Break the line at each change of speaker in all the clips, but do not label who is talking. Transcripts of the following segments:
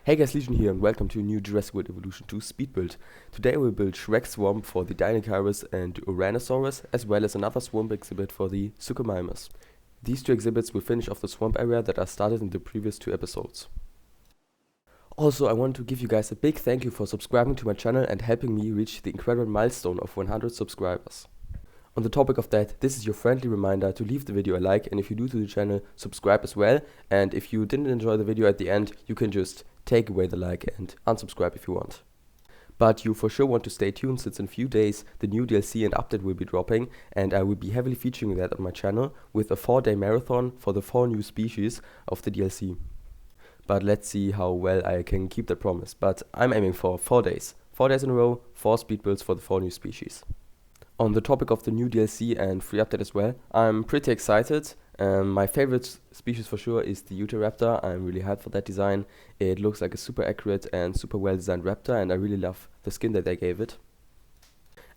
Hey guys, Legion here and welcome to a new Jurassic World Evolution 2 speed build. Today we'll build SHREKS SWAMP for the DEINOCHEIRUS and Tyrannosaurus, as well as another swamp exhibit for the suchomimus. These two exhibits will finish off the swamp area that I started in the previous two episodes. Also, I want to give you guys a big thank you for subscribing to my channel and helping me reach the incredible milestone of 100 subscribers. On the topic of that, this is your friendly reminder to leave the video a like, and if you're new to the channel, subscribe as well. And if you didn't enjoy the video at the end, you can just take away the like and unsubscribe if you want. But you for sure want to stay tuned, since in a few days the new DLC and update will be dropping, and I will be heavily featuring that on my channel with a 4-day marathon for the 4 new species of the DLC. But let's see how well I can keep that promise, but I'm aiming for 4 days. 4 days in a row, 4 speed builds for the 4 new species. On the topic of the new DLC and free update as well, I'm pretty excited. My favorite species for sure is the Utahraptor. I'm really hyped for that design. It looks like a super accurate and super well designed raptor, and I really love the skin that they gave it.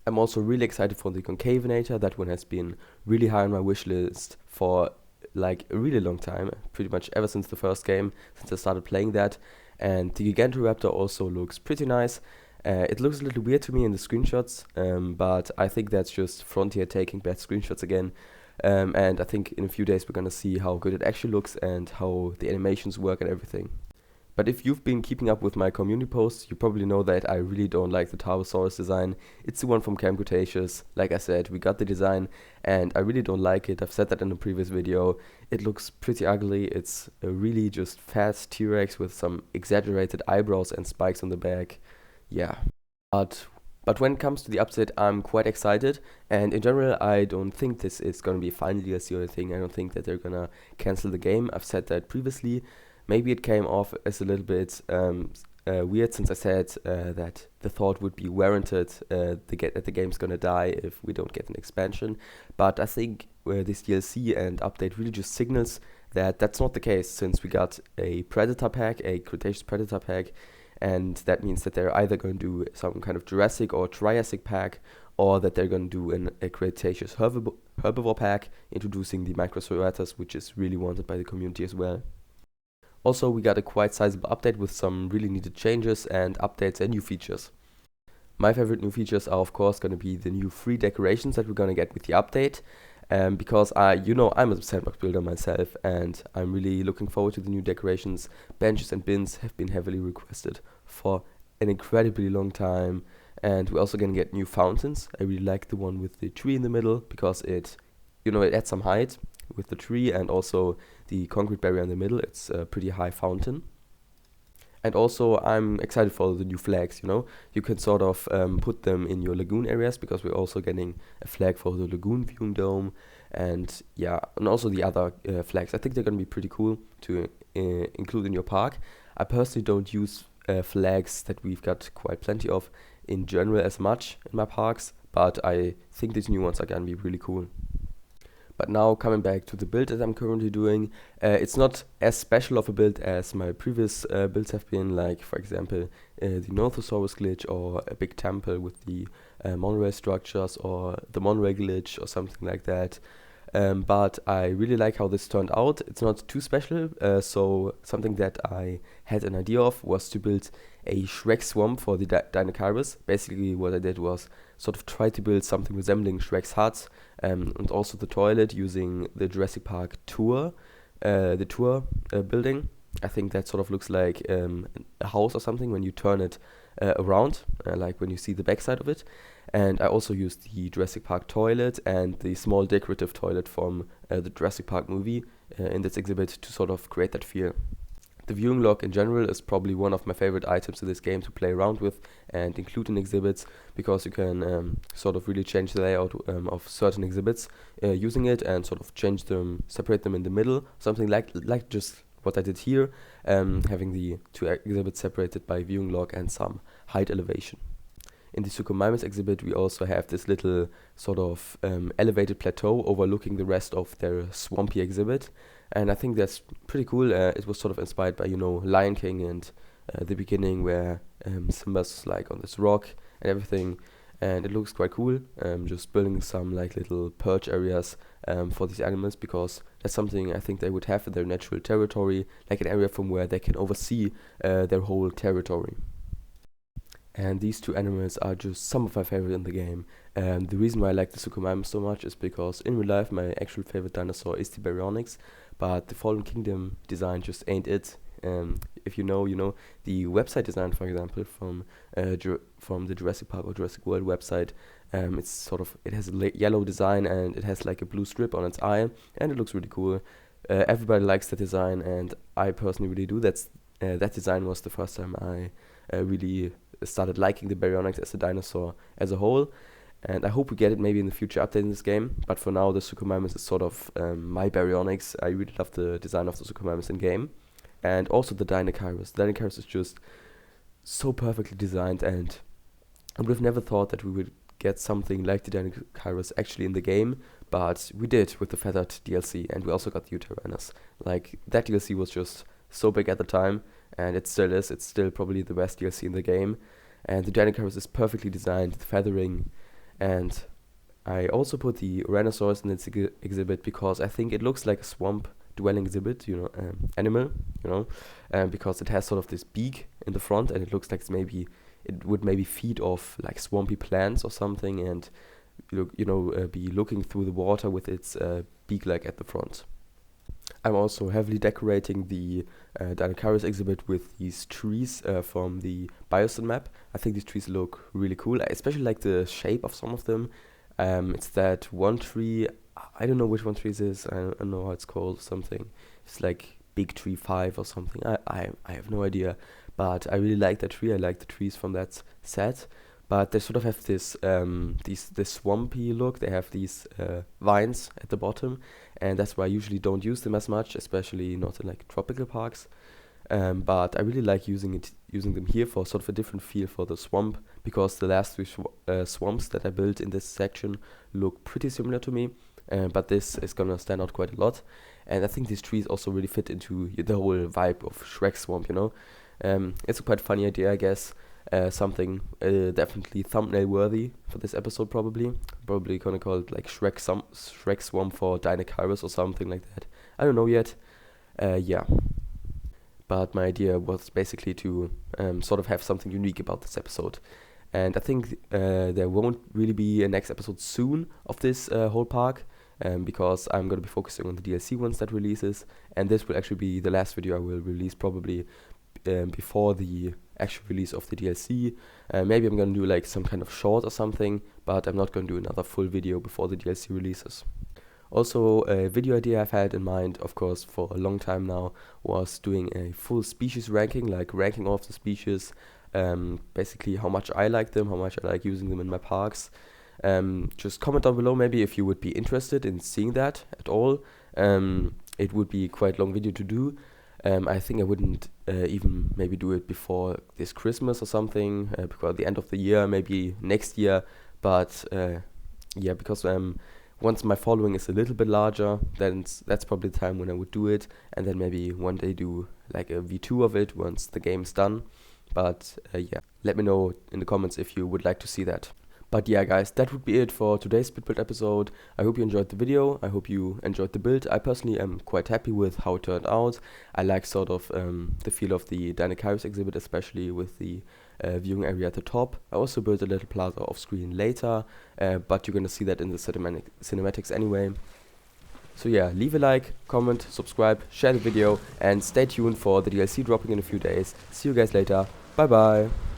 I'm also really excited for the Concavinator. That one has been really high on my wish list for like a really long time, pretty much ever since the first game, since I started playing that. And the Gigantoraptor also looks pretty nice. It looks a little weird to me in the screenshots, but I think that's just Frontier taking bad screenshots again. And I think in a few days we're gonna see how good it actually looks and how the animations work and everything. But if you've been keeping up with my community posts, you probably know that I really don't like the Tarbosaurus design. It's the one from Camp Cretaceous. Like I said, we got the design and I really don't like it. I've said that in a previous video. It looks pretty ugly. It's a really just fast T-Rex with some exaggerated eyebrows and spikes on the back. Yeah, but when it comes to the update, I'm quite excited, and in general I don't think this is going to be a final DLC or anything. I don't think that they're gonna cancel the game. I've said that previously. Maybe it came off as a little bit weird, since I said that the thought would be warranted that the game's gonna die if we don't get an expansion. But I think this DLC and update really just signals that that's not the case, since we got a Predator pack, a Cretaceous Predator pack. And that means that they're either going to do some kind of Jurassic or Triassic pack, or that they're going to do a Cretaceous herbivore pack, introducing the Microceratops, which is really wanted by the community as well. Also, we got a quite sizable update with some really needed changes and updates and new features. My favorite new features are of course going to be the new free decorations that we're going to get with the update. Because I'm a sandbox builder myself, and I'm really looking forward to the new decorations. Benches and bins have been heavily requested for an incredibly long time, and we're also gonna get new fountains. I really like the one with the tree in the middle, because it adds some height with the tree, and also the concrete barrier in the middle. It's a pretty high fountain. And also, I'm excited for the new flags, You can sort of put them in your lagoon areas, because we're also getting a flag for the lagoon viewing dome. And yeah, and also the other flags. I think they're going to be pretty cool to include in your park. I personally don't use flags that we've got quite plenty of in general as much in my parks, but I think these new ones are going to be really cool. But now, coming back to the build that I'm currently doing, it's not as special of a build as my previous builds have been, like for example the Nothosaurus glitch, or a big temple with the monorail structures, or the monorail glitch, or something like that. But I really like how this turned out. It's not too special, so something that I had an idea of was to build a SHREKS SWAMP for the DEINOCHEIRUS. Basically what I did was sort of try to build something resembling SHREKS hut, and also the toilet using the Jurassic Park tour, building. I think that sort of looks like a house or something when you turn it around, like when you see the backside of it. And I also used the Jurassic Park toilet and the small decorative toilet from the Jurassic Park movie in this exhibit to sort of create that feel. The viewing log in general is probably one of my favorite items in this game to play around with and include in exhibits, because you can sort of really change the layout of certain exhibits using it, and sort of change them, separate them in the middle, something like just what I did here, having the two exhibits separated by viewing log and some height elevation. In the suchomimus exhibit, we also have this little sort of elevated plateau overlooking the rest of their swampy exhibit, and I think that's pretty cool. It was sort of inspired by, Lion King and the beginning, where Simba's like on this rock and everything, and it looks quite cool. Just building some like little perch areas for these animals, because That's something I think they would have in their natural territory, like an area from where they can oversee their whole territory. And these two animals are just some of my favorite in the game. The reason why I like the suchomimus so much is because in real life my actual favorite dinosaur is the baryonyx, but the Fallen Kingdom design just ain't it. If you know, the website design, for example, from the Jurassic Park or Jurassic World website. It has a yellow design and it has like a blue strip on its eye, and it looks really cool. Everybody likes the design, and I personally really do. That design was the first time I really started liking the baryonyx as a dinosaur as a whole, and I hope we get it maybe in the future update in this game. But for now, the suchomimus is sort of my baryonyx. I really love the design of the suchomimus in game, and also the DEINOCHEIRUS. The DEINOCHEIRUS is just so perfectly designed, and I would have never thought that we would get something like the DEINOCHEIRUS actually in the game, but we did with the feathered DLC, and we also got the Uterranus. Like, that DLC was just so big at the time, and it still is. It's still probably the best DLC in the game, and the DEINOCHEIRUS is perfectly designed, the feathering, and I also put the Urannosaurus in its exhibit because I think it looks like a swamp dwelling exhibit, animal, because it has sort of this beak in the front, and it looks like it would maybe feed off like swampy plants or something, and be looking through the water with its beak like at the front. I'm also heavily decorating the DEINOCHEIRUS exhibit with these trees from the Biosyn map. I think these trees look really cool. I especially like the shape of some of them. It's that one tree, I don't know which one tree this is, I don't know how it's called, something. It's like Big Tree 5 or something, I have no idea. But I really like that tree, I like the trees from that set. But they sort of have this swampy look. They have these vines at the bottom, and that's why I usually don't use them as much, especially not in like tropical parks. But I really like using them here for sort of a different feel for the swamp, because the last three swamps that I built in this section look pretty similar to me, but this is gonna stand out quite a lot. And I think these trees also really fit into the whole vibe of SHREKS SWAMP, It's a quite funny idea, I guess. Something definitely thumbnail worthy for this episode, probably gonna call it like SHREKS SWAMP for DEINOCHEIRUS or something like that. I don't know yet. Yeah, but my idea was basically to sort of have something unique about this episode, and I think there won't really be a next episode soon of this whole park, because I'm gonna be focusing on the DLC once that releases, and this will actually be the last video I will release, probably before the actual release of the DLC. Maybe I'm gonna do like some kind of short or something, but I'm not gonna do another full video before the DLC releases. Also, a video idea I've had in mind, of course, for a long time now, was doing a full species ranking, like ranking all of the species, basically how much I like them, how much I like using them in my parks. Just comment down below maybe if you would be interested in seeing that at all. It would be quite a long video to do. I think I wouldn't even maybe do it before this Christmas or something, because at the end of the year, maybe next year. But yeah, because once my following is a little bit larger, then that's probably the time when I would do it, and then maybe one day do like a V2 of it once the game's done. But yeah, let me know in the comments if you would like to see that. But yeah, guys, that would be it for today's speedbuild episode. I hope you enjoyed the video. I hope you enjoyed the build. I personally am quite happy with how it turned out. I like sort of the feel of the DEINOCHEIRUS exhibit, especially with the viewing area at the top. I also built a little plaza off screen later, but you're gonna see that in the cinematics anyway. So yeah, leave a like, comment, subscribe, share the video, and stay tuned for the DLC dropping in a few days. See you guys later. Bye bye.